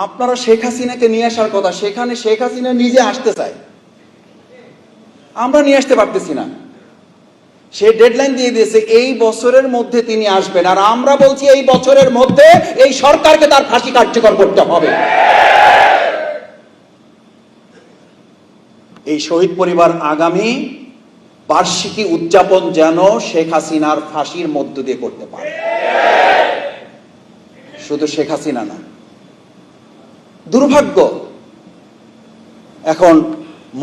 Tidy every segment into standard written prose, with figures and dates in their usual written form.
আপনারা শেখ হাসিনাকে নিয়ে আসার কথা, সেখানে শেখ হাসিনা নিজে আসতে চায়, আমরা নিয়ে আসতে পারতেছি না। সে ডেডলাইন দিয়ে দিয়েছে এই বছরের মধ্যে তিনি আসবেন, আর আমরা বলছি এই বছরের মধ্যে এই সরকারকে তার ফাঁসি কার্যকর করতে হবে। এই শহীদ পরিবার আগামী বার্ষিকী উদযাপন যেন শেখ হাসিনার ফাঁসির মধ্য দিয়ে করতে পারে। শুধু শেখ হাসিনা না, দুর্ভাগ্য এখন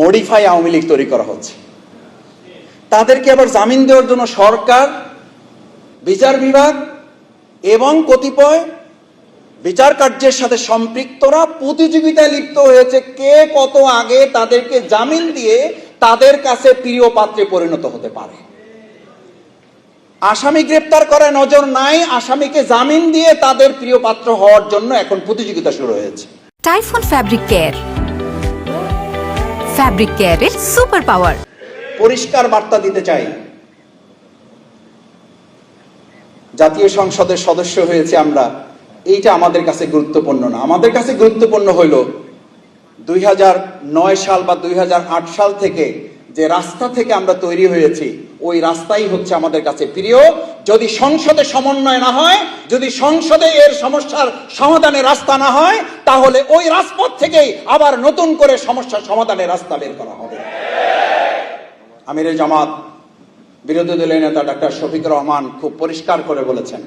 মডিফাই আওয়ামী লীগ তৈরি করা হচ্ছে। তাদেরকে আবার জামিন দেওয়ার জন্য সরকার, বিচার বিভাগ এবং কতিপয় বিচার কার্যের সাথে সম্পৃক্তরা প্রতিযোগিতায় লিপ্ত হয়েছে কে কত আগে তাদেরকে জামিন দিয়ে তাদের কাছে প্রিয় পাত্রে পরিণত হতে পারে। আসামি গ্রেপ্তার করায় নজর নাই, আসামিকে জামিন দিয়ে তাদের প্রিয় পাত্র হওয়ার জন্য এখন প্রতিযোগিতা শুরু হয়েছে। টাইফুন ফ্যাব্রিক কেয়ার, ফ্যাব্রিক কেয়ারের সুপার পাওয়ার। পরিষ্কার বার্তা দিতে চাই, জাতীয় সংসদের সদস্য হয়েছে আমরা, এইটা আমাদের কাছে গুরুত্বপূর্ণ না। আমাদের কাছে গুরুত্বপূর্ণ হইল 2009 সাল বা 2008 সাল থেকে যে রাস্তা থেকে আমরা তৈরি হয়েছি, ওই রাস্তাই হচ্ছে আমাদের কাছে প্রিয়। যদি সংসদে সমন্বয় না হয়, যদি সংসদে এর সমস্যার সমাধানের রাস্তা না হয়, তাহলে ওই রাজপথ থেকেই আবার নতুন করে সমস্যার সমাধানের রাস্তা বের করা হবে। আমিরে জামাত বিরোধী দলীয় নেতা ডাক্তার শফিকুর রহমান খুব পরিষ্কার করে বলেছেন,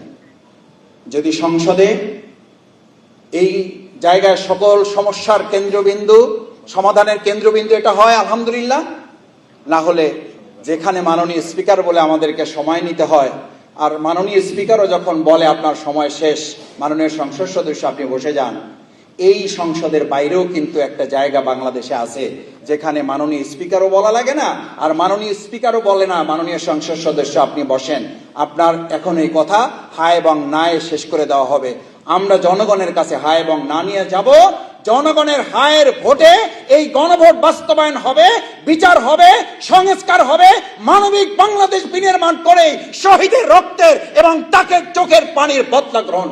যদি সংসদে এই জায়গায় সকল সমস্যার কেন্দ্রবিন্দু, সমাধানের কেন্দ্রবিন্দু এটা হয় আলহামদুলিল্লাহ, না হলে যেখানে মাননীয় স্পিকার বলে আমাদেরকে সময় নিতে হয়, আর মাননীয় স্পিকারও যখন বলে আপনার সময় শেষ, মাননীয় সংসদ সদস্য আপনি বসে যান, এই সংসদের বাইরেও কিন্তু একটা জায়গা বাংলাদেশে আছে যেখানে মাননীয় স্পিকারও বলা লাগে না, আর মাননীয় স্পিকারও বলে না মাননীয় সংসদ সদস্য আপনি বসেন, আপনার এখন এই কথা হা এবং নায়ে শেষ করে দেওয়া হবে। আমরা জনগণের কাছে হা এবং না নিয়ে যাব, জনগণের হায়ের ভোটে এই গণভোট বাস্তবায়ন হবে, বিচার হবে, সংস্কার হবে, মানবিক বাংলাদেশ বিনির্মাণ করে শহীদের রক্তের এবং তাকে চোখের পানির বদলা গ্রহণ